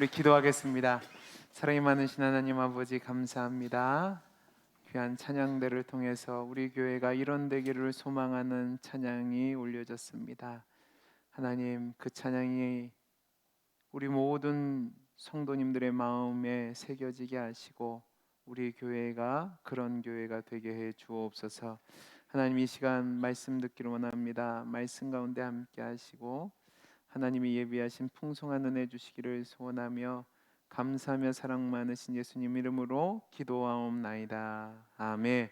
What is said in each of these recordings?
우리 기도하겠습니다. 사랑이 많으신 하나님 아버지 감사합니다. 귀한 찬양대를 통해서 우리 교회가 이런 되기를 소망하는 찬양이 올려졌습니다. 하나님, 그 찬양이 우리 모든 성도님들의 마음에 새겨지게 하시고 우리 교회가 그런 교회가 되게 해 주옵소서. 하나님, 이 시간 말씀 듣기를 원합니다. 말씀 가운데 함께 하시고 하나님이 예비하신 풍성한 은혜 주시기를 소원하며 감사하며 사랑 많으신 예수님 이름으로 기도하옵나이다. 아멘.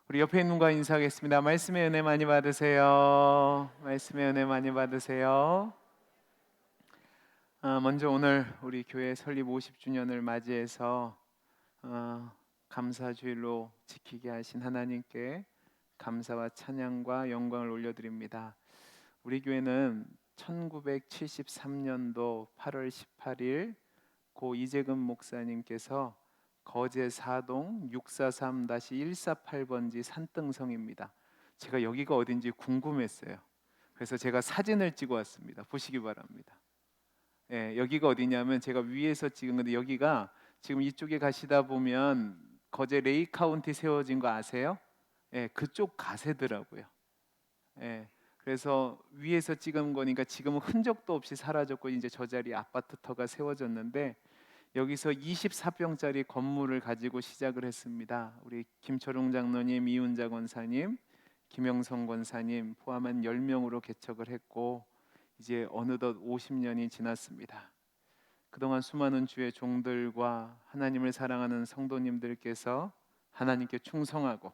우리 옆에 있는 분과 인사하겠습니다. 말씀의 은혜 많이 받으세요. 말씀의 은혜 많이 받으세요. 먼저 오늘 우리 교회 설립 50주년을 맞이해서 감사주일로 지키게 하신 하나님께 감사와 찬양과 영광을 올려드립니다. 우리 교회는 1973년도 8월 18일 고 이재금 목사님께서 거제 사동 643-148번지 산등성입니다. 제가 여기가 어딘지 궁금했어요. 그래서 제가 사진을 찍어 왔습니다. 보시기 바랍니다. 여기가 어디냐면 제가 위에서 찍은 건데 여기가 지금 이쪽에 가시다 보면 거제 레이 카운티 세워진 거 아세요? 그쪽 가세더라고요. 그래서 위에서 찍은 거니까 지금은 흔적도 없이 사라졌고 이제 저 자리에 아파트터가 세워졌는데 여기서 24평짜리 건물을 가지고 시작을 했습니다. 우리 김철웅 장로님, 이훈자 권사님, 김영성 권사님 포함한 10명으로 개척을 했고 이제 어느덧 50년이 지났습니다. 그동안 수많은 주의 종들과 하나님을 사랑하는 성도님들께서 하나님께 충성하고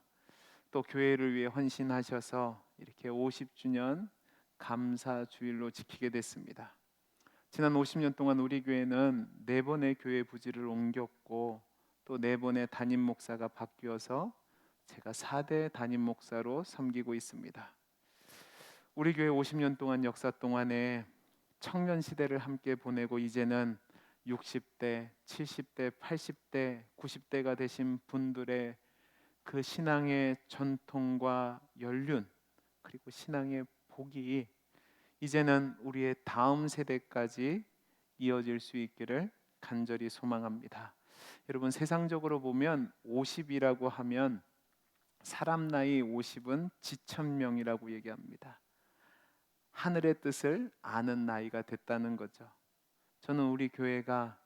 또 교회를 위해 헌신하셔서 이렇게 50주년 감사 주일로 지키게 됐습니다. 지난 50년 동안 우리 교회는 4번의 교회 부지를 옮겼고 또 4번의 담임 목사가 바뀌어서 제가 4대 담임 목사로 섬기고 있습니다. 우리 교회 50년 동안 역사 동안에 청년 시대를 함께 보내고 이제는 60대, 70대, 80대, 90대가 되신 분들의 그 신앙의 전통과 연륜 그리고 신앙의 복이 이제는 우리의 다음 세대까지 이어질 수 있기를 간절히 소망합니다. 여러분, 세상적으로 보면 50이라고 하면 사람 나이 50은 지천명이라고 얘기합니다. 하늘의 뜻을 아는 나이가 됐다는 거죠. 저는 우리 교회가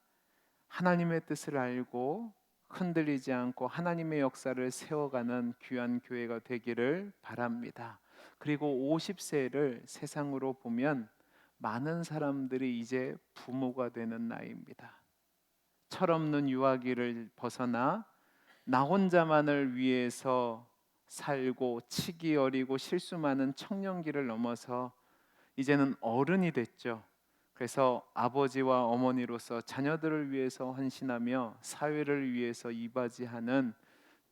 하나님의 뜻을 알고 흔들리지 않고 하나님의 역사를 세워가는 귀한 교회가 되기를 바랍니다. 그리고 50세를 세상으로 보면 많은 사람들이 이제 부모가 되는 나이입니다. 철없는 유아기를 벗어나 나 혼자만을 위해서 살고 치기 어리고 실수 많은 청년기를 넘어서 이제는 어른이 됐죠. 그래서 아버지와 어머니로서 자녀들을 위해서 헌신하며 사회를 위해서 이바지하는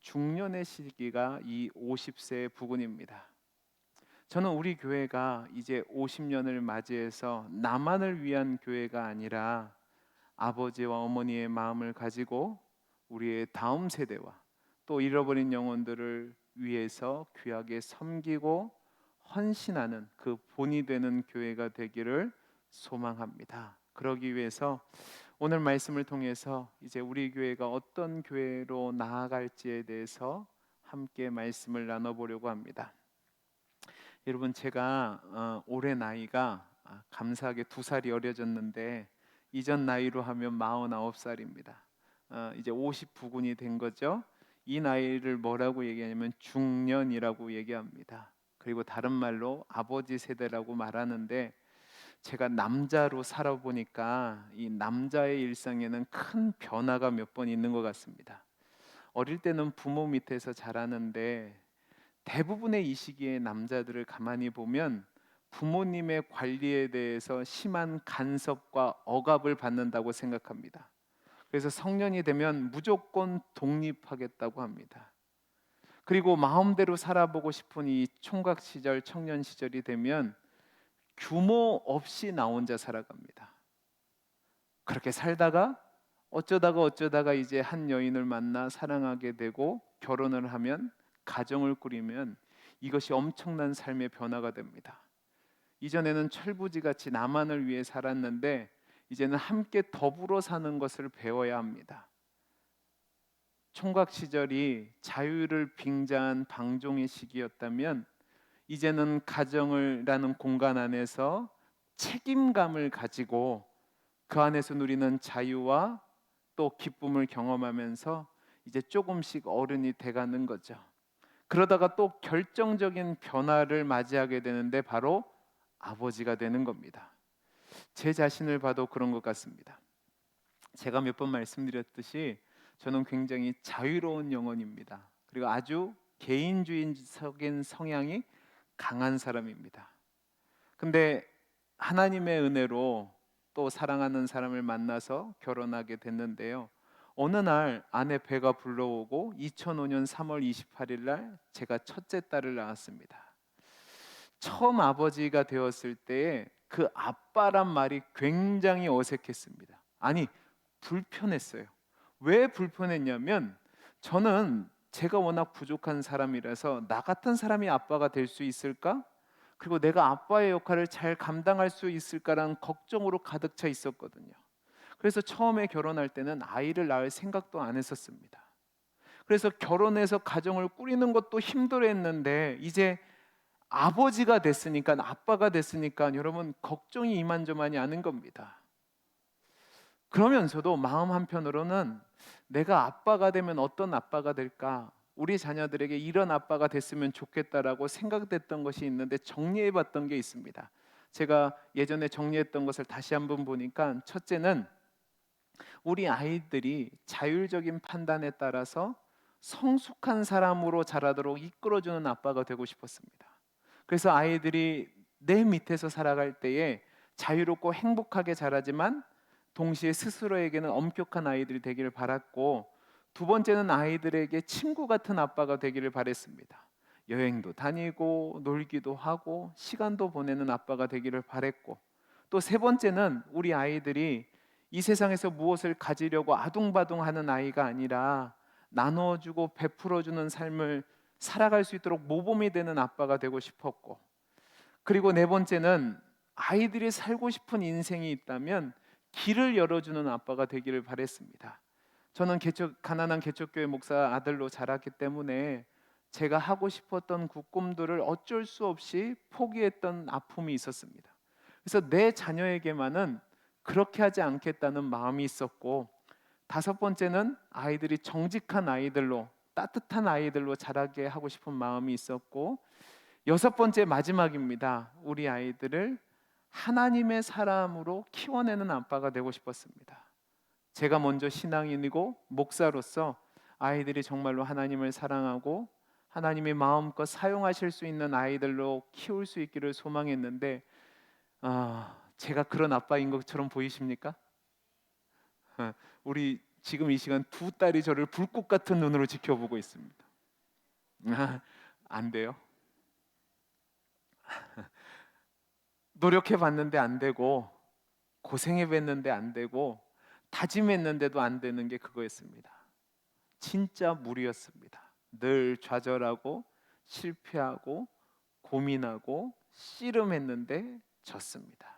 중년의 시기가 이 50세의 부근입니다. 저는 우리 교회가 이제 50년을 맞이해서 나만을 위한 교회가 아니라 아버지와 어머니의 마음을 가지고 우리의 다음 세대와 또 잃어버린 영혼들을 위해서 귀하게 섬기고 헌신하는 그 본이 되는 교회가 되기를 소망합니다. 그러기 위해서 오늘 말씀을 통해서 이제 우리 교회가 어떤 교회로 나아갈지에 대해서 함께 말씀을 나눠보려고 합니다. 여러분, 제가 올해 나이가 감사하게 2살이 어려졌는데 이전 나이로 하면 49살입니다. 이제 50부근이 된 거죠. 이 나이를 뭐라고 얘기하냐면 중년이라고 얘기합니다. 그리고 다른 말로 아버지 세대라고 말하는데 제가 남자로 살아보니까 이 남자의 일상에는 큰 변화가 몇 번 있는 것 같습니다. 어릴 때는 부모 밑에서 자라는데 대부분의 이 시기에 남자들을 가만히 보면 부모님의 관리에 대해서 심한 간섭과 억압을 받는다고 생각합니다. 그래서 성년이 되면 무조건 독립하겠다고 합니다. 그리고 마음대로 살아보고 싶은 이 총각 시절, 청년 시절이 되면 규모 없이 나 혼자 살아갑니다. 그렇게 살다가 어쩌다가 이제 한 여인을 만나 사랑하게 되고 결혼을 하면 가정을 꾸리면 이것이 엄청난 삶의 변화가 됩니다. 이전에는 철부지같이 나만을 위해 살았는데 이제는 함께 더불어 사는 것을 배워야 합니다. 총각 시절이 자유를 빙자한 방종의 시기였다면 이제는 가정이라는 공간 안에서 책임감을 가지고 그 안에서 누리는 자유와 또 기쁨을 경험하면서 이제 조금씩 어른이 돼가는 거죠. 그러다가 또 결정적인 변화를 맞이하게 되는데 바로 아버지가 되는 겁니다. 제 자신을 봐도 그런 것 같습니다. 제가 몇 번 말씀드렸듯이 저는 굉장히 자유로운 영혼입니다. 그리고 아주 개인주의적인 성향이 강한 사람입니다. 근데 하나님의 은혜로 또 사랑하는 사람을 만나서 결혼하게 됐는데요. 어느 날 아내 배가 불러오고 2005년 3월 28일 날 제가 첫째 딸을 낳았습니다. 처음 아버지가 되었을 때에 그 아빠란 말이 굉장히 어색했습니다. 아니, 불편했어요. 왜 불편했냐면 저는 제가 워낙 부족한 사람이라서 나 같은 사람이 아빠가 될 수 있을까? 그리고 내가 아빠의 역할을 잘 감당할 수 있을까라는 걱정으로 가득 차 있었거든요. 그래서 처음에 결혼할 때는 아이를 낳을 생각도 안 했었습니다. 그래서 결혼해서 가정을 꾸리는 것도 힘들었는데 이제 아버지가 됐으니까, 아빠가 됐으니까 여러분 걱정이 이만저만이 아닌 겁니다. 그러면서도 마음 한편으로는 내가 아빠가 되면 어떤 아빠가 될까? 우리 자녀들에게 이런 아빠가 됐으면 좋겠다라고 생각됐던 것이 있는데 정리해 봤던 게 있습니다. 제가 예전에 정리했던 것을 다시 한번 보니까 첫째는 우리 아이들이 자율적인 판단에 따라서 성숙한 사람으로 자라도록 이끌어주는 아빠가 되고 싶었습니다. 그래서 아이들이 내 밑에서 살아갈 때에 자유롭고 행복하게 자라지만 동시에 스스로에게는 엄격한 아이들이 되기를 바랐고, 두 번째는 아이들에게 친구 같은 아빠가 되기를 바랬습니다. 여행도 다니고 놀기도 하고 시간도 보내는 아빠가 되기를 바랬고, 또 세 번째는 우리 아이들이 이 세상에서 무엇을 가지려고 아둥바둥하는 아이가 아니라 나눠주고 베풀어주는 삶을 살아갈 수 있도록 모범이 되는 아빠가 되고 싶었고, 그리고 네 번째는 아이들이 살고 싶은 인생이 있다면 길을 열어주는 아빠가 되기를 바랬습니다. 저는 가난한 개척교회 목사 아들로 자랐기 때문에 제가 하고 싶었던 그 꿈들을 어쩔 수 없이 포기했던 아픔이 있었습니다. 그래서 내 자녀에게만은 그렇게 하지 않겠다는 마음이 있었고, 다섯 번째는 아이들이 정직한 아이들로, 따뜻한 아이들로 자라게 하고 싶은 마음이 있었고, 여섯 번째 마지막입니다. 우리 아이들을 하나님의 사람으로 키워내는 아빠가 되고 싶었습니다. 제가 먼저 신앙인이고 목사로서 아이들이 정말로 하나님을 사랑하고 하나님이 마음껏 사용하실 수 있는 아이들로 키울 수 있기를 소망했는데, 제가 그런 아빠인 것처럼 보이십니까? 우리 지금 이 시간 두 딸이 저를 불꽃 같은 눈으로 지켜보고 있습니다. 안 돼요. 노력해 봤는데 안 되고, 고생해 봤는데 안 되고, 다짐했는데도 안 되는 게 그거였습니다. 진짜 무리였습니다. 늘 좌절하고 실패하고 고민하고 씨름했는데 졌습니다.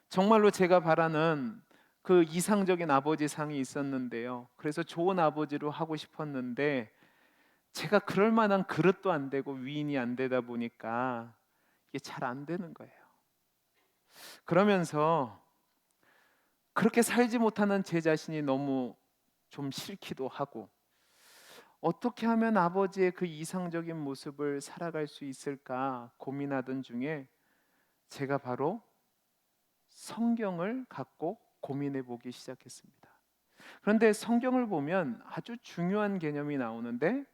정말로 제가 바라는 그 이상적인 아버지 상이 있었는데요. 그래서 좋은 아버지로 하고 싶었는데 제가 그럴 만한 그릇도 안 되고 위인이 안 되다 보니까 이게 잘 안 되는 거예요. 그러면서 그렇게 살지 못하는 제 자신이 너무 좀 싫기도 하고, 어떻게 하면 아버지의 그 이상적인 모습을 살아갈 수 있을까 고민하던 중에 제가 바로 성경을 갖고 고민해 보기 시작했습니다. 그런데 성경을 보면 아주 중요한 개념이 나오는데,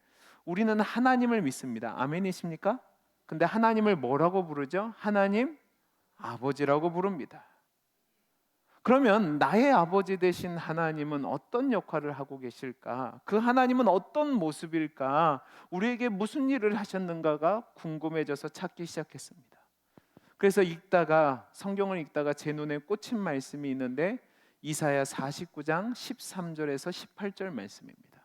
우리는 하나님을 믿습니다. 아멘이십니까? 근데 하나님을 뭐라고 부르죠? 하나님 아버지라고 부릅니다. 그러면 나의 아버지 되신 하나님은 어떤 역할을 하고 계실까? 그 하나님은 어떤 모습일까? 우리에게 무슨 일을 하셨는가가 궁금해져서 찾기 시작했습니다. 그래서 성경을 읽다가 제 눈에 꽂힌 말씀이 있는데 이사야 49장 13절에서 18절 말씀입니다.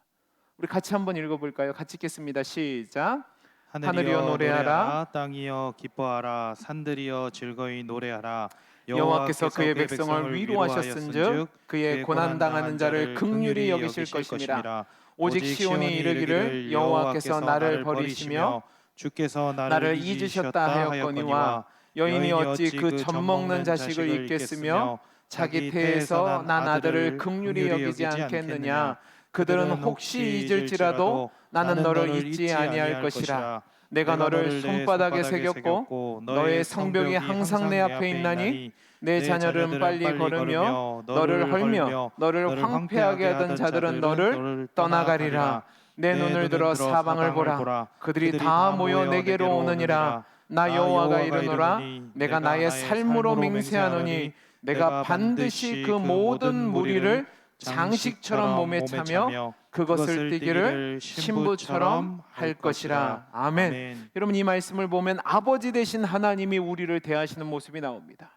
우리 같이 한번 읽어볼까요? 같이 읽겠습니다. 시작. 하늘이여 하늘이여 노래하라. 노래하라 땅이여 기뻐하라 산들이여 즐거이 노래하라 여호와께서 그의 백성을 위로하셨은즉 그의 고난 당하는 자를 긍휼히 여기실 것임이라. 오직 시온이 이르기를 여호와께서 나를 버리시며 주께서 나를 잊으셨다 하였거니와 여인이 어찌 그 젖먹는 자식을 잊겠으며 자기 태에서 난 아들을 긍휼히 여기지 않겠느냐. 그들은 혹시 잊을지라도 나는 너를 잊지 아니할 것이라. 내가 너를 손바닥에 새겼고 너의 성벽이 항상 내 앞에 있나니 내 자녀들은 빨리 걸으며 너를 헐며 너를 황폐하게 하던 자들은 너를 떠나가리라. 내 눈을 들어 사방을 보라. 그들이 다 모여 내게로 오느니라. 나 여호와가 이르노라. 내가 나의 삶으로 맹세하노니 내가 반드시 그 모든 무리를 장식처럼 몸에 차며 그것을 띠기를 신부처럼 할 것이라. 아멘. 여러분, 이 말씀을 보면 아버지 되신 하나님이 우리를 대하시는 모습이 나옵니다.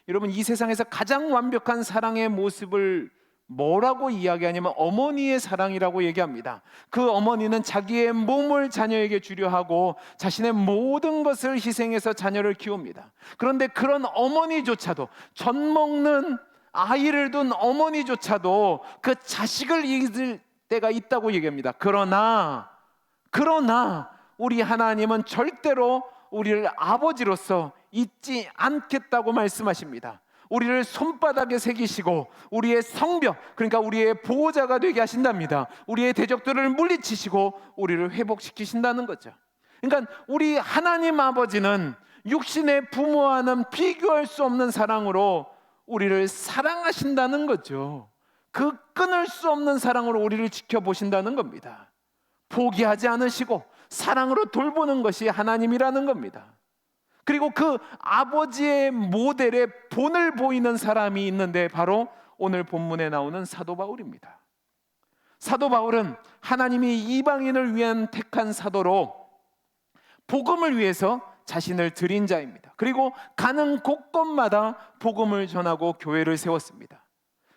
여러분, 이 세상에서 가장 완벽한 사랑의 모습을 뭐라고 이야기하냐면 어머니의 사랑이라고 얘기합니다. 그 어머니는 자기의 몸을 자녀에게 주려 하고 자신의 모든 것을 희생해서 자녀를 키웁니다. 그런데 그런 어머니조차도, 젖 먹는 아이를 둔 어머니조차도 그 자식을 잊을 때가 있다고 얘기합니다. 그러나 우리 하나님은 절대로 우리를 아버지로서 잊지 않겠다고 말씀하십니다. 우리를 손바닥에 새기시고 우리의 성벽, 그러니까 우리의 보호자가 되게 하신답니다. 우리의 대적들을 물리치시고 우리를 회복시키신다는 거죠. 그러니까 우리 하나님 아버지는 육신의 부모와는 비교할 수 없는 사랑으로 우리를 사랑하신다는 거죠. 그 끊을 수 없는 사랑으로 우리를 지켜보신다는 겁니다. 포기하지 않으시고 사랑으로 돌보는 것이 하나님이라는 겁니다. 그리고 그 아버지의 모델에 본을 보이는 사람이 있는데 바로 오늘 본문에 나오는 사도 바울입니다. 사도 바울은 하나님이 이방인을 위한 택한 사도로 복음을 위해서 자신을 드린 자입니다. 그리고 가는 곳곳마다 복음을 전하고 교회를 세웠습니다.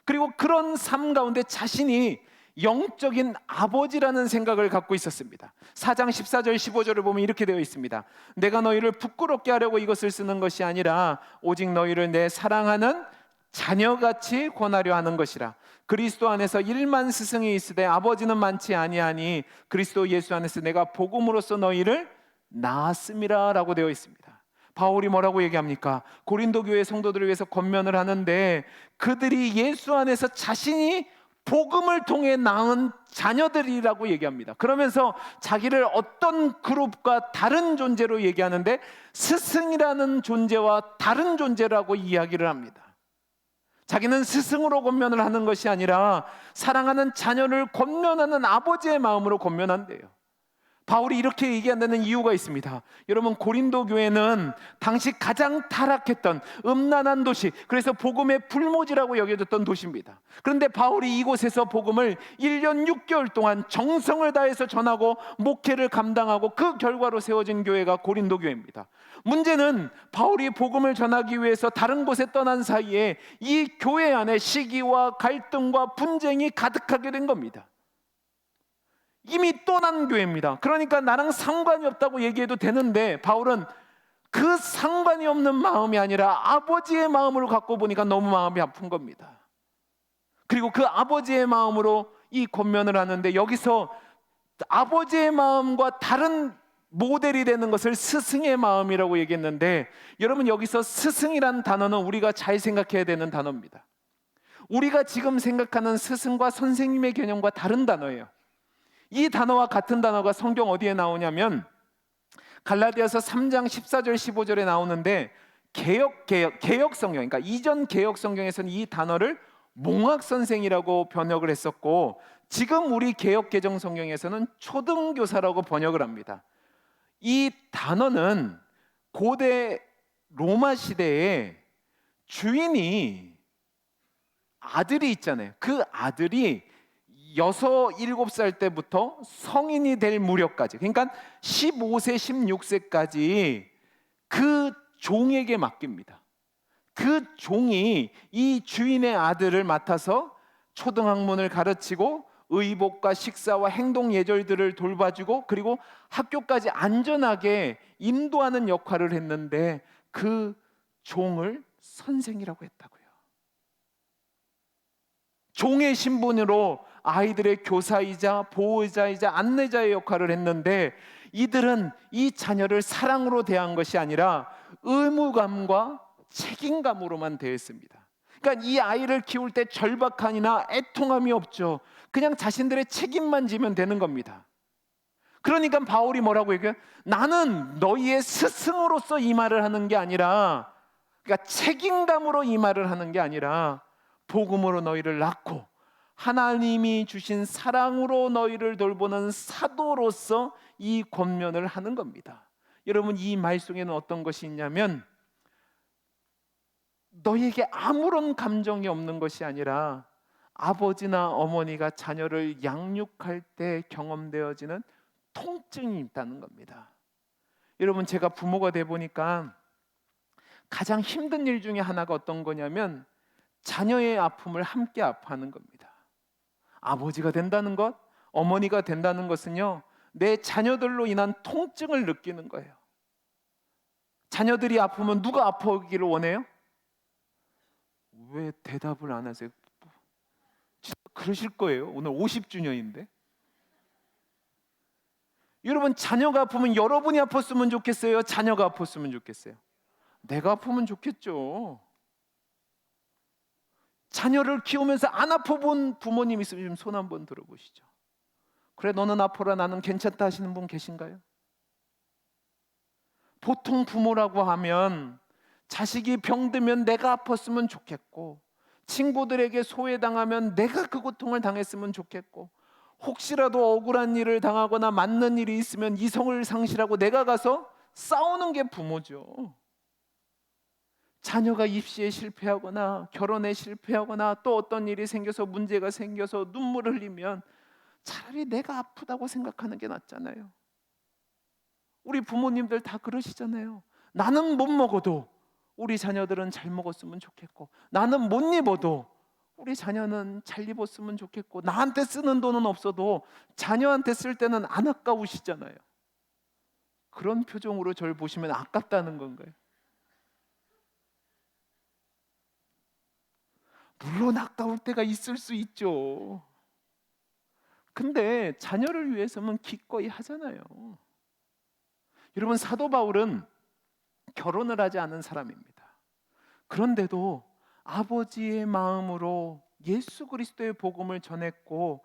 그리고 그런 삶 가운데 자신이 영적인 아버지라는 생각을 갖고 있었습니다. 4장 14절 15절을 보면 이렇게 되어 있습니다. 내가 너희를 부끄럽게 하려고 이것을 쓰는 것이 아니라 오직 너희를 내 사랑하는 자녀같이 권하려 하는 것이라. 그리스도 안에서 1만 스승이 있으되 아버지는 많지 아니하니 그리스도 예수 안에서 내가 복음으로써 너희를 낳았음이라 라고 되어 있습니다. 바울이 뭐라고 얘기합니까? 고린도 교회 성도들을 위해서 권면을 하는데 그들이 예수 안에서 자신이 복음을 통해 낳은 자녀들이라고 얘기합니다. 그러면서 자기를 어떤 그룹과 다른 존재로 얘기하는데 스승이라는 존재와 다른 존재라고 이야기를 합니다. 자기는 스승으로 권면을 하는 것이 아니라 사랑하는 자녀를 권면하는 아버지의 마음으로 권면한대요. 바울이 이렇게 얘기한다는 이유가 있습니다. 여러분, 고린도 교회는 당시 가장 타락했던 음란한 도시, 그래서 복음의 불모지라고 여겨졌던 도시입니다. 그런데 바울이 이곳에서 복음을 1년 6개월 동안 정성을 다해서 전하고 목회를 감당하고 그 결과로 세워진 교회가 고린도 교회입니다. 문제는 바울이 복음을 전하기 위해서 다른 곳에 떠난 사이에 이 교회 안에 시기와 갈등과 분쟁이 가득하게 된 겁니다. 이미 떠난 교회입니다. 그러니까 나랑 상관이 없다고 얘기해도 되는데 바울은 그 상관이 없는 마음이 아니라 아버지의 마음으로 갖고 보니까 너무 마음이 아픈 겁니다. 그리고 그 아버지의 마음으로 이 권면을 하는데 여기서 아버지의 마음과 다른 모델이 되는 것을 스승의 마음이라고 얘기했는데 여러분, 여기서 스승이라는 단어는 우리가 잘 생각해야 되는 단어입니다. 우리가 지금 생각하는 스승과 선생님의 개념과 다른 단어예요. 이 단어와 같은 단어가 성경 어디에 나오냐면 갈라디아서 3장 14절 15절에 나오는데 개역 성경, 그러니까 이전 개역 성경에서는 이 단어를 몽학선생이라고 번역을 했었고 지금 우리 개역 개정 성경에서는 초등교사라고 번역을 합니다. 이 단어는 고대 로마 시대에 주인이 아들이 있잖아요. 그 아들이 6, 7살 때부터 성인이 될 무렵까지, 그러니까 15세, 16세까지 그 종에게 맡깁니다. 그 종이 이 주인의 아들을 맡아서 초등학문을 가르치고 의복과 식사와 행동 예절들을 돌봐주고 그리고 학교까지 안전하게 인도하는 역할을 했는데 그 종을 선생이라고 했다고요. 종의 신분으로 아이들의 교사이자 보호자이자 안내자의 역할을 했는데, 이들은 이 자녀를 사랑으로 대한 것이 아니라 의무감과 책임감으로만 대했습니다. 그러니까 이 아이를 키울 때 절박함이나 애통함이 없죠. 그냥 자신들의 책임만 지면 되는 겁니다. 그러니까 바울이 뭐라고 얘기해요? 나는 너희의 스승으로서 이 말을 하는 게 아니라, 그러니까 책임감으로 이 말을 하는 게 아니라 복음으로 너희를 낳고 하나님이 주신 사랑으로 너희를 돌보는 사도로서 이 권면을 하는 겁니다. 여러분, 이 말 속에는 어떤 것이 있냐면, 너희에게 아무런 감정이 없는 것이 아니라 아버지나 어머니가 자녀를 양육할 때 경험되어지는 통증이 있다는 겁니다. 여러분, 제가 부모가 돼 보니까 가장 힘든 일 중에 하나가 어떤 거냐면 자녀의 아픔을 함께 아파하는 겁니다. 아버지가 된다는 것, 어머니가 된다는 것은요, 내 자녀들로 인한 통증을 느끼는 거예요. 자녀들이 아프면 누가 아프기를 원해요? 왜 대답을 안 하세요? 진짜 그러실 거예요. 오늘 50주년인데. 여러분, 자녀가 아프면 여러분이 아팠으면 좋겠어요? 자녀가 아팠으면 좋겠어요? 내가 아프면 좋겠죠. 자녀를 키우면서 안 아파본 부모님 있으면 손 한번 들어보시죠. 그래, 너는 아파라, 나는 괜찮다 하시는 분 계신가요? 보통 부모라고 하면 자식이 병들면 내가 아팠으면 좋겠고, 친구들에게 소외당하면 내가 그 고통을 당했으면 좋겠고, 혹시라도 억울한 일을 당하거나 맞는 일이 있으면 이성을 상실하고 내가 가서 싸우는 게 부모죠. 자녀가 입시에 실패하거나 결혼에 실패하거나 또 어떤 일이 생겨서 문제가 생겨서 눈물을 흘리면 차라리 내가 아프다고 생각하는 게 낫잖아요. 우리 부모님들 다 그러시잖아요. 나는 못 먹어도 우리 자녀들은 잘 먹었으면 좋겠고, 나는 못 입어도 우리 자녀는 잘 입었으면 좋겠고, 나한테 쓰는 돈은 없어도 자녀한테 쓸 때는 안 아까우시잖아요. 그런 표정으로 저를 보시면 아깝다는 건가요? 물론 아까울 때가 있을 수 있죠. 근데 자녀를 위해서는 기꺼이 하잖아요. 여러분, 사도 바울은 결혼을 하지 않은 사람입니다. 그런데도 아버지의 마음으로 예수 그리스도의 복음을 전했고,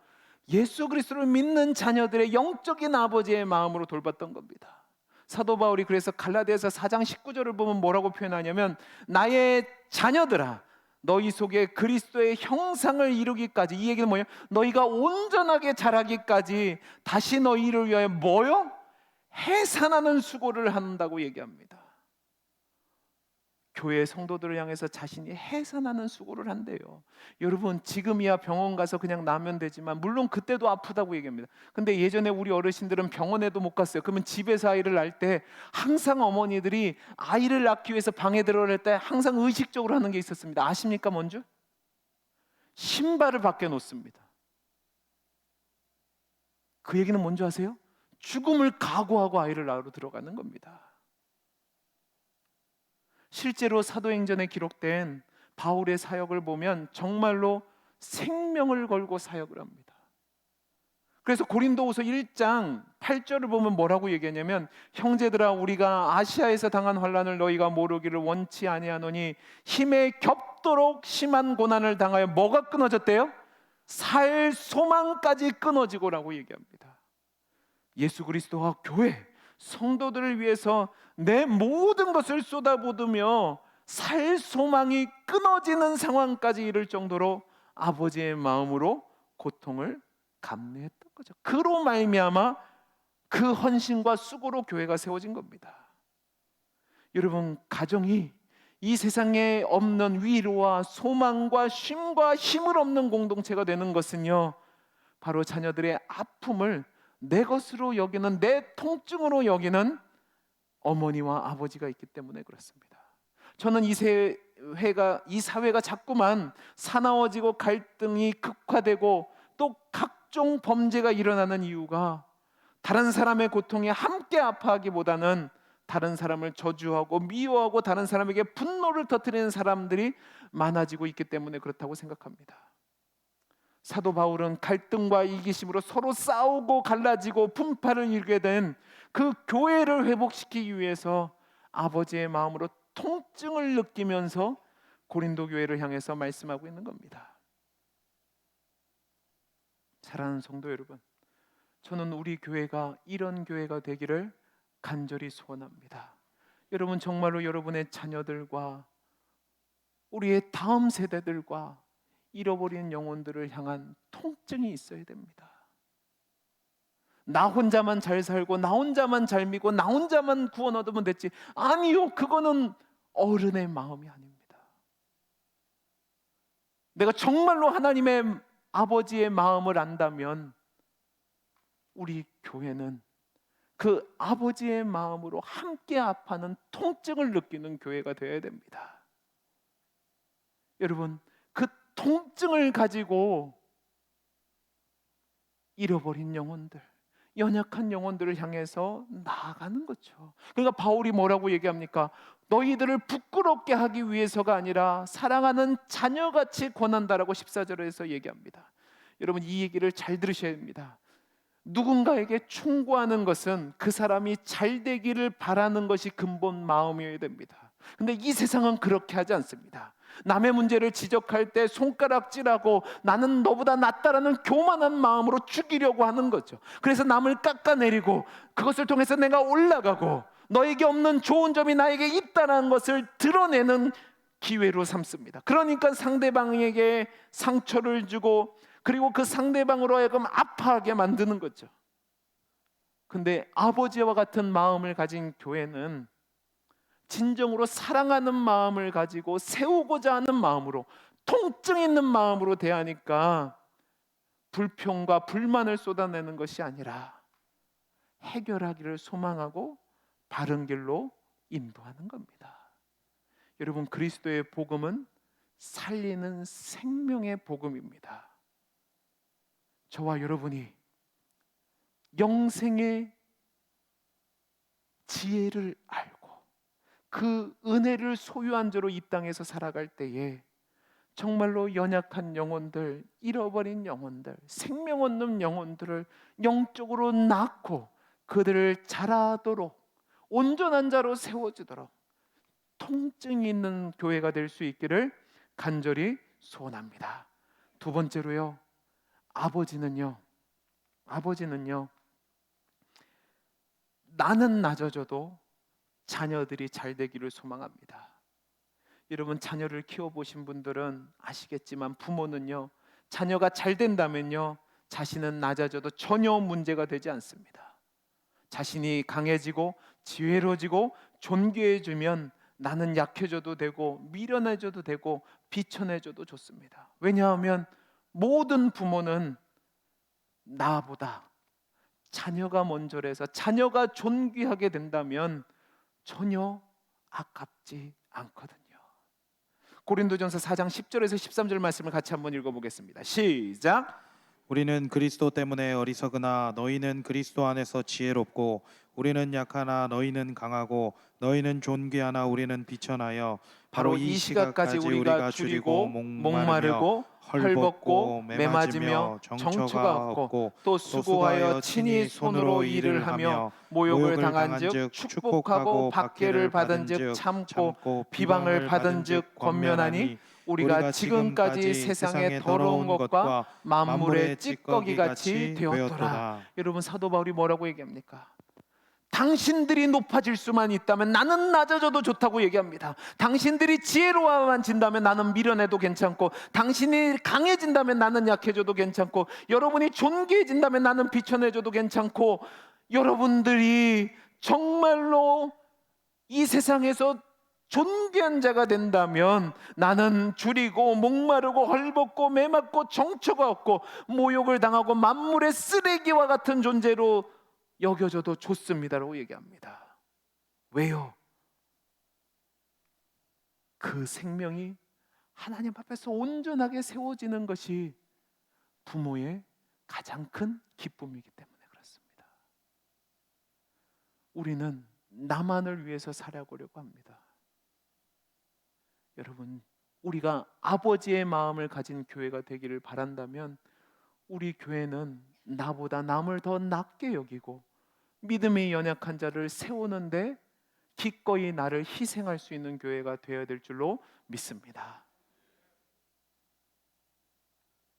예수 그리스도를 믿는 자녀들의 영적인 아버지의 마음으로 돌봤던 겁니다. 사도 바울이 그래서 갈라디아서 4장 19절을 보면 뭐라고 표현하냐면, 나의 자녀들아, 너희 속에 그리스도의 형상을 이루기까지, 이 얘기는 뭐예요? 너희가 온전하게 자라기까지 다시 너희를 위하여 뭐요? 해산하는 수고를 한다고 얘기합니다. 교회 성도들을 향해서 자신이 해산하는 수고를 한대요. 여러분, 지금이야 병원 가서 그냥 나면 되지만, 물론 그때도 아프다고 얘기합니다. 근데 예전에 우리 어르신들은 병원에도 못 갔어요. 그러면 집에서 아이를 낳을 때 항상 어머니들이 아이를 낳기 위해서 방에 들어갈 때 항상 의식적으로 하는 게 있었습니다. 아십니까? 뭔지? 신발을 밖에 놓습니다. 그 얘기는 뭔지 아세요? 죽음을 각오하고 아이를 낳으러 들어가는 겁니다. 실제로 사도행전에 기록된 바울의 사역을 보면 정말로 생명을 걸고 사역을 합니다. 그래서 고린도후서 1장 8절을 보면 뭐라고 얘기하냐면, 형제들아, 우리가 아시아에서 당한 환난을 너희가 모르기를 원치 아니하노니 힘에 겹도록 심한 고난을 당하여 뭐가 끊어졌대요? 살 소망까지 끊어지고라고 얘기합니다. 예수 그리스도와 교회 성도들을 위해서 내 모든 것을 쏟아부으며 살 소망이 끊어지는 상황까지 이를 정도로 아버지의 마음으로 고통을 감내했던 거죠. 그로 말미암아 그 헌신과 수고로 교회가 세워진 겁니다. 여러분, 가정이 이 세상에 없는 위로와 소망과 쉼과 힘을 없는 공동체가 되는 것은요, 바로 자녀들의 아픔을 내 것으로 여기는, 내 통증으로 여기는 어머니와 아버지가 있기 때문에 그렇습니다. 저는 이 사회가 자꾸만 사나워지고 갈등이 극화되고 또 각종 범죄가 일어나는 이유가 다른 사람의 고통에 함께 아파하기보다는 다른 사람을 저주하고 미워하고 다른 사람에게 분노를 터뜨리는 사람들이 많아지고 있기 때문에 그렇다고 생각합니다. 사도 바울은 갈등과 이기심으로 서로 싸우고 갈라지고 분파를 일게 된 그 교회를 회복시키기 위해서 아버지의 마음으로 통증을 느끼면서 고린도 교회를 향해서 말씀하고 있는 겁니다. 사랑하는 성도 여러분, 저는 우리 교회가 이런 교회가 되기를 간절히 소원합니다. 여러분, 정말로 여러분의 자녀들과 우리의 다음 세대들과 잃어버린 영혼들을 향한 통증이 있어야 됩니다. 나 혼자만 잘 살고 나 혼자만 잘 믿고 나 혼자만 구원 얻으면 됐지. 아니요, 그거는 어른의 마음이 아닙니다. 내가 정말로 하나님의 아버지의 마음을 안다면 우리 교회는 그 아버지의 마음으로 함께 아파하는 통증을 느끼는 교회가 되어야 됩니다. 여러분, 그 통증을 가지고 잃어버린 영혼들, 연약한 영혼들을 향해서 나아가는 거죠. 그러니까 바울이 뭐라고 얘기합니까? 너희들을 부끄럽게 하기 위해서가 아니라 사랑하는 자녀같이 권한다라고 14절에서 얘기합니다. 여러분, 이 얘기를 잘 들으셔야 됩니다. 누군가에게 충고하는 것은 그 사람이 잘 되기를 바라는 것이 근본 마음이어야 됩니다. 근데 이 세상은 그렇게 하지 않습니다. 남의 문제를 지적할 때 손가락질하고 나는 너보다 낫다라는 교만한 마음으로 죽이려고 하는 거죠. 그래서 남을 깎아내리고 그것을 통해서 내가 올라가고 너에게 없는 좋은 점이 나에게 있다는 것을 드러내는 기회로 삼습니다. 그러니까 상대방에게 상처를 주고 그리고 그 상대방으로 하여금 아파하게 만드는 거죠. 근데 아버지와 같은 마음을 가진 교회는 진정으로 사랑하는 마음을 가지고 세우고자 하는 마음으로, 통증 있는 마음으로 대하니까 불평과 불만을 쏟아내는 것이 아니라 해결하기를 소망하고 바른 길로 인도하는 겁니다. 여러분, 그리스도의 복음은 살리는 생명의 복음입니다. 저와 여러분이 영생의 지혜를 알고 그 은혜를 소유한 자로 이 땅에서 살아갈 때에 정말로 연약한 영혼들, 잃어버린 영혼들, 생명 없는 영혼들을 영적으로 낳고 그들을 자라도록 온전한 자로 세워주도록 통증이 있는 교회가 될 수 있기를 간절히 소원합니다. 두 번째로요, 아버지는요 나는 낮아져도 자녀들이 잘 되기를 소망합니다. 여러분, 자녀를 키워보신 분들은 아시겠지만 부모는요, 자녀가 잘 된다면요 자신은 낮아져도 전혀 문제가 되지 않습니다. 자신이 강해지고 지혜로워지고 존귀해지면 나는 약해져도 되고 미련해져도 되고 비천해져도 좋습니다. 왜냐하면 모든 부모는 나보다 자녀가 먼저라서 자녀가 존귀하게 된다면 전혀 아깝지 않거든요. 고린도전서 4장 10절에서 13절 말씀을 같이 한번 읽어보겠습니다. 시작. 우리는 그리스도 때문에 어리석으나 너희는 그리스도 안에서 지혜롭고 우리는 약하나 너희는 강하고 너희는 존귀하나 우리는 비천하여 바로 이 시각까지 우리가 줄이고 목마르고 헐벗고 매맞으며 정처가 없고 또 수고하여 친히 손으로 일을 하며 모욕을 당한즉 축복하고 박해를 받은즉 참고 비방을 받은즉 권면하니 우리가 지금까지 세상의 더러운 것과 만물의 찌꺼기같이 되었더라. 여러분, 사도 바울이 뭐라고 얘기합니까? 당신들이 높아질 수만 있다면 나는 낮아져도 좋다고 얘기합니다. 당신들이 지혜로워만 진다면 나는 미련해도 괜찮고, 당신이 강해진다면 나는 약해져도 괜찮고, 여러분이 존귀해진다면 나는 비천해져도 괜찮고, 여러분들이 정말로 이 세상에서 존귀한 자가 된다면 나는 줄이고 목마르고 헐벗고 매맞고 정처가 없고 모욕을 당하고 만물의 쓰레기와 같은 존재로 여겨져도 좋습니다라고 얘기합니다. 왜요? 그 생명이 하나님 앞에서 온전하게 세워지는 것이 부모의 가장 큰 기쁨이기 때문에 그렇습니다. 우리는 나만을 위해서 살아보려고 합니다. 여러분, 우리가 아버지의 마음을 가진 교회가 되기를 바란다면 우리 교회는 나보다 남을 더 낮게 여기고 믿음이 연약한 자를 세우는데 기꺼이 나를 희생할 수 있는 교회가 되어야 될 줄로 믿습니다.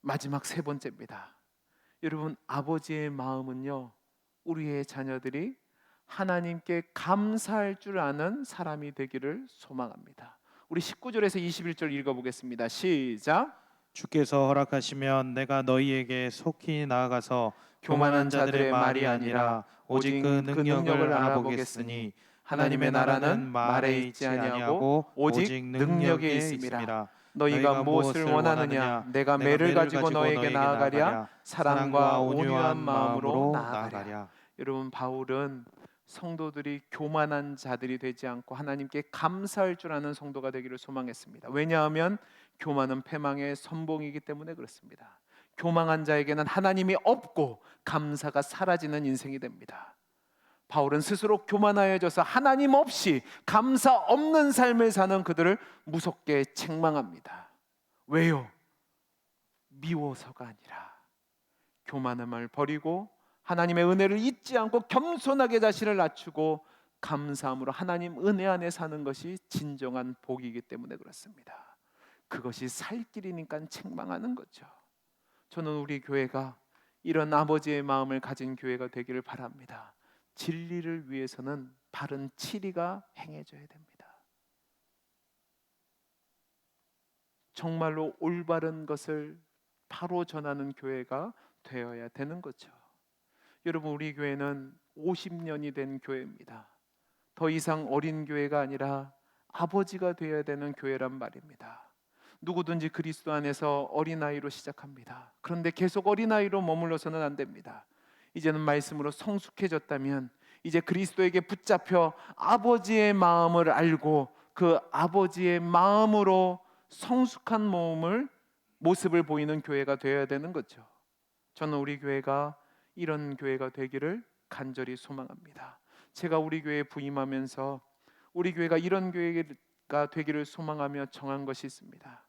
마지막 세 번째입니다. 여러분, 아버지의 마음은요, 우리의 자녀들이 하나님께 감사할 줄 아는 사람이 되기를 소망합니다. 우리 19절에서 21절 읽어보겠습니다. 시작. 주께서 허락하시면 내가 너희에게 속히 나아가서 교만한 자들의 말이 아니라 오직 그 능력을 알아보겠으니 하나님의 나라는 말에 있지 아니하고 오직 능력에 있습니다. 너희가 무엇을 원하느냐? 내가 매를 가지고 너에게 나아가랴. 사랑과 온유한 마음으로 나아가랴. 여러분, 바울은 성도들이 교만한 자들이 되지 않고 하나님께 감사할 줄 아는 성도가 되기를 소망했습니다. 왜냐하면 교만은 패망의 선봉이기 때문에 그렇습니다. 교만한 자에게는 하나님이 없고 감사가 사라지는 인생이 됩니다. 바울은 스스로 교만하여져서 하나님 없이 감사 없는 삶을 사는 그들을 무섭게 책망합니다. 왜요? 미워서가 아니라 교만함을 버리고 하나님의 은혜를 잊지 않고 겸손하게 자신을 낮추고 감사함으로 하나님 은혜 안에 사는 것이 진정한 복이기 때문에 그렇습니다. 그것이 살 길이니까 책망하는 거죠. 저는 우리 교회가 이런 아버지의 마음을 가진 교회가 되기를 바랍니다. 진리를 위해서는 바른 치리가 행해져야 됩니다. 정말로 올바른 것을 바로 전하는 교회가 되어야 되는 거죠. 여러분, 우리 교회는 50년이 된 교회입니다. 더 이상 어린 교회가 아니라 아버지가 되어야 되는 교회란 말입니다. 누구든지 그리스도 안에서 어린아이로 시작합니다. 그런데 계속 어린아이로 머물러서는 안 됩니다. 이제는 말씀으로 성숙해졌다면 이제 그리스도에게 붙잡혀 아버지의 마음을 알고 그 아버지의 마음으로 성숙한 모습을 보이는 교회가 되어야 되는 거죠. 저는 우리 교회가 이런 교회가 되기를 간절히 소망합니다. 제가 우리 교회에 부임하면서 우리 교회가 이런 교회가 되기를 소망하며 정한 것이 있습니다.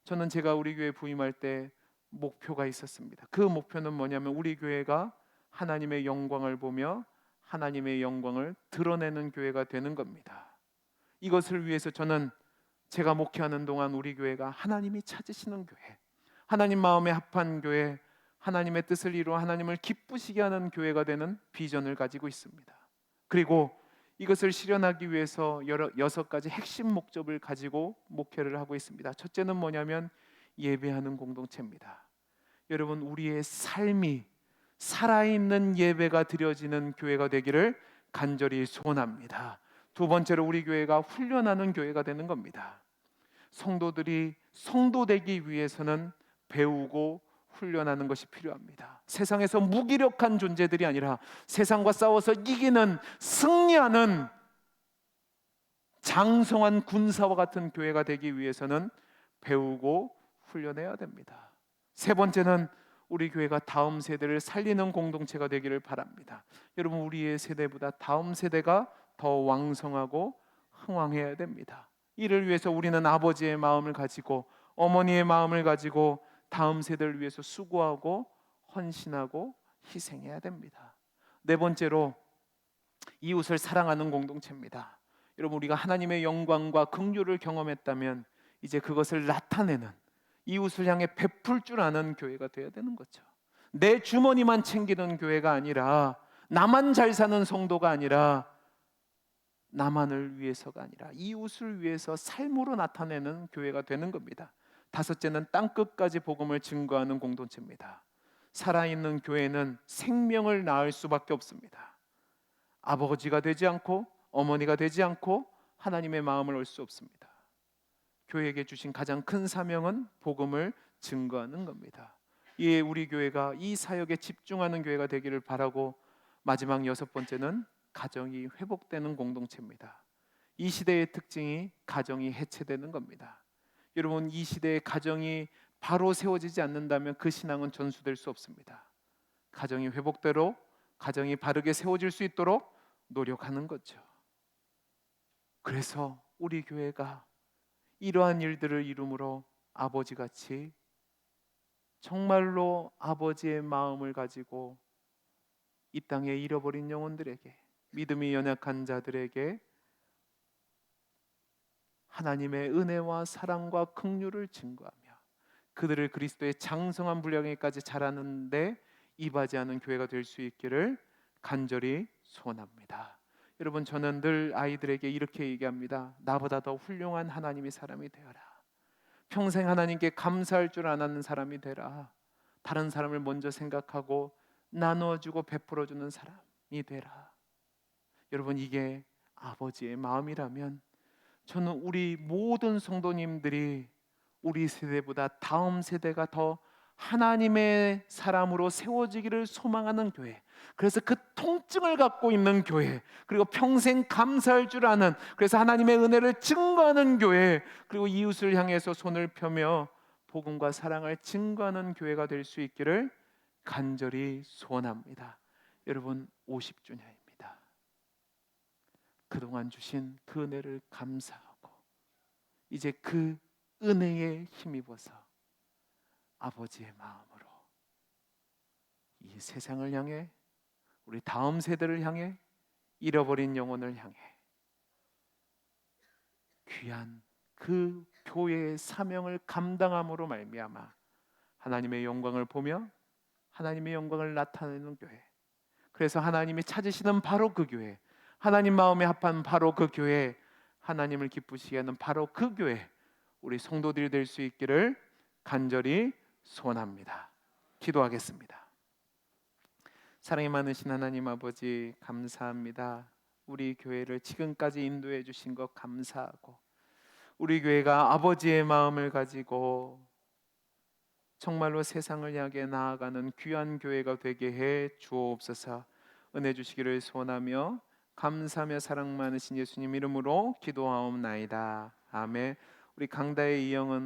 저는 제가 우리 교회에 부임할 때 목표가 있었습니다. 그 목표는 뭐냐면 우리 교회가 하나님의 영광을 보며 하나님의 영광을 드러내는 교회가 되는 겁니다. 이것을 위해서 저는 제가 목회하는 동안 우리 교회가 하나님이 찾으시는 교회, 하나님 마음에 합한 교회, 하나님의 뜻을 이루어 하나님을 기쁘시게 하는 교회가 되는 비전을 가지고 있습니다. 그리고 이것을 실현하기 위해서 6가지 핵심 목적을 가지고 목회를 하고 있습니다. 첫째는 뭐냐면 예배하는 공동체입니다. 여러분, 우리의 삶이 살아있는 예배가 드려지는 교회가 되기를 간절히 소원합니다. 두 번째로 우리 교회가 훈련하는 교회가 되는 겁니다. 성도들이 성도 되기 위해서는 배우고 훈련하는 것이 필요합니다. 세상에서 무기력한 존재들이 아니라 세상과 싸워서 이기는, 승리하는 장성한 군사와 같은 교회가 되기 위해서는 배우고 훈련해야 됩니다. 세 번째는 우리 교회가 다음 세대를 살리는 공동체가 되기를 바랍니다. 여러분, 우리의 세대보다 다음 세대가 더 왕성하고 흥왕해야 됩니다. 이를 위해서 우리는 아버지의 마음을 가지고 어머니의 마음을 가지고 다음 세대를 위해서 수고하고 헌신하고 희생해야 됩니다. 네 번째로 이웃을 사랑하는 공동체입니다. 여러분, 우리가 하나님의 영광과 긍휼을 경험했다면 이제 그것을 나타내는, 이웃을 향해 베풀 줄 아는 교회가 되어야 되는 거죠. 내 주머니만 챙기는 교회가 아니라, 나만 잘 사는 성도가 아니라, 나만을 위해서가 아니라 이웃을 위해서 삶으로 나타내는 교회가 되는 겁니다. 다섯째는 땅끝까지 복음을 증거하는 공동체입니다. 살아있는 교회는 생명을 낳을 수밖에 없습니다. 아버지가 되지 않고 어머니가 되지 않고 하나님의 마음을 알 수 없습니다. 교회에게 주신 가장 큰 사명은 복음을 증거하는 겁니다. 이에 우리 교회가 이 사역에 집중하는 교회가 되기를 바라고, 마지막 6번째는 가정이 회복되는 공동체입니다. 이 시대의 특징이 가정이 해체되는 겁니다. 여러분, 이 시대의 가정이 바로 세워지지 않는다면 그 신앙은 전수될 수 없습니다. 가정이 회복대로, 가정이 바르게 세워질 수 있도록 노력하는 거죠. 그래서 우리 교회가 이러한 일들을 이루므로 아버지같이 정말로 아버지의 마음을 가지고 이 땅에 잃어버린 영혼들에게, 믿음이 연약한 자들에게 하나님의 은혜와 사랑과 긍휼을 증거하며 그들을 그리스도의 장성한 분량에까지 자라는데 이바지하는 교회가 될 수 있기를 간절히 소원합니다. 여러분, 저는 늘 아이들에게 이렇게 얘기합니다. 나보다 더 훌륭한 하나님의 사람이 되어라. 평생 하나님께 감사할 줄 아는 사람이 되라. 다른 사람을 먼저 생각하고 나누어주고 베풀어주는 사람이 되라. 여러분, 이게 아버지의 마음이라면 저는 우리 모든 성도님들이 우리 세대보다 다음 세대가 더 하나님의 사람으로 세워지기를 소망하는 교회, 그래서 그 통증을 갖고 있는 교회, 그리고 평생 감사할 줄 아는, 그래서 하나님의 은혜를 증거하는 교회, 그리고 이웃을 향해서 손을 펴며 복음과 사랑을 증거하는 교회가 될 수 있기를 간절히 소원합니다. 여러분, 50주년입니다. 그동안 주신 그 은혜를 감사하고 이제 그 은혜에 힘입어서 아버지의 마음으로 이 세상을 향해, 우리 다음 세대를 향해, 잃어버린 영혼을 향해 귀한 그 교회의 사명을 감당함으로 말미암아 하나님의 영광을 보며 하나님의 영광을 나타내는 교회, 그래서 하나님이 찾으시는 바로 그 교회, 하나님 마음에 합한 바로 그 교회, 하나님을 기쁘시게 하는 바로 그 교회, 우리 성도들이 될 수 있기를 간절히 소원합니다. 기도하겠습니다. 사랑이 많으신 하나님 아버지, 감사합니다. 우리 교회를 지금까지 인도해 주신 것 감사하고, 우리 교회가 아버지의 마음을 가지고 정말로 세상을 향해 나아가는 귀한 교회가 되게 해 주옵소서. 은혜 주시기를 소원하며 감사하며 사랑 많으신 예수님 이름으로 기도하옵나이다. 아멘. 우리 강다의 이영은